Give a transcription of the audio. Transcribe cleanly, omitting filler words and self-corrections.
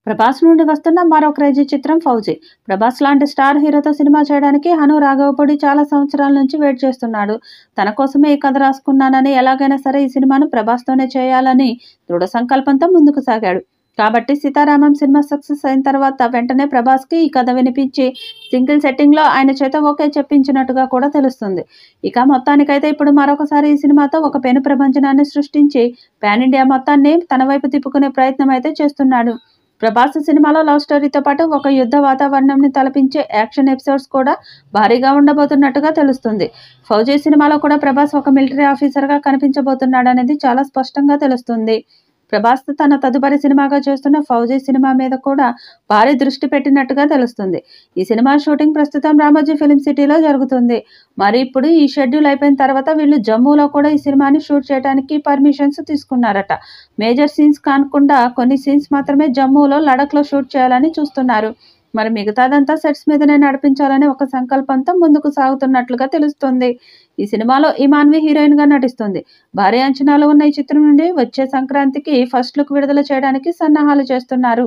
ప్రభాస్ నుండి వస్తున్న మరో క్రేజీ చిత్రం 'ఫౌజీ'. ప్రభాస్ లాంటి స్టార్ హీరోతో సినిమా చేయడానికి హను రాఘవపూడి చాలా సంవత్సరాల నుంచి వెయిట్ చేస్తున్నాడు. తన కోసమే ఈ కథ రాసుకున్నానని, ఎలాగైనా సరే ఈ సినిమాను ప్రభాస్తోనే చేయాలని దృఢ సంకల్పంతో ముందుకు సాగాడు. కాబట్టి 'సీతారామం' సినిమా సక్సెస్ అయిన తర్వాత వెంటనే ప్రభాస్కి ఈ కథ వినిపించి సింగిల్ సెట్టింగ్లో ఆయన చేత ఓకే చెప్పించినట్టుగా కూడా తెలుస్తుంది. ఇక మొత్తానికైతే ఇప్పుడు మరొకసారి ఈ సినిమాతో ఒక పెను ప్రపంచనాన్ని సృష్టించి పాన్ ఇండియా మొత్తాన్ని తన వైపు తిప్పుకునే ప్రయత్నం అయితే చేస్తున్నాడు. ప్రభాస్ సినిమాలో లవ్ స్టోరీతో పాటు ఒక యుద్ధ వాతావరణంని తలపించే యాక్షన్ ఎపిసోడ్స్ కూడా భారీగా ఉండబోతున్నట్టుగా తెలుస్తుంది. 'ఫౌజీ' సినిమాలో కూడా ప్రభాస్ ఒక మిలిటరీ ఆఫీసర్గా కనిపించబోతున్నాడనేది చాలా స్పష్టంగా తెలుస్తుంది. ప్రభాస్ తన తదుపరి సినిమాగా చేస్తున్న 'ఫౌజీ' సినిమా మీద కూడా భారీ దృష్టి పెట్టినట్టుగా తెలుస్తుంది. ఈ సినిమా షూటింగ్ ప్రస్తుతం రామోజీ ఫిల్మ్ సిటీలో జరుగుతుంది. మరి ఇప్పుడు ఈ షెడ్యూల్ అయిపోయిన తర్వాత వీళ్ళు జమ్మూలో కూడా ఈ సినిమాని షూట్ చేయడానికి పర్మిషన్స్ తీసుకున్నారట. మేజర్ సీన్స్ కాకుండా కొన్ని సీన్స్ మాత్రమే జమ్మూలో, లడఖ్లో షూట్ చేయాలని చూస్తున్నారు. మరి మిగతాదంతా సెట్స్ మీదనే నడిపించాలనే ఒక సంకల్పంతో ముందుకు సాగుతున్నట్లుగా తెలుస్తుంది. ఈ సినిమాలో ఇమాన్వి హీరోయిన్గా నటిస్తుంది. భారీ అంచనాలు ఉన్న ఈ చిత్రం నుండి వచ్చే సంక్రాంతికి ఫస్ట్ లుక్ విడుదల చేయడానికి సన్నాహాలు చేస్తున్నారు.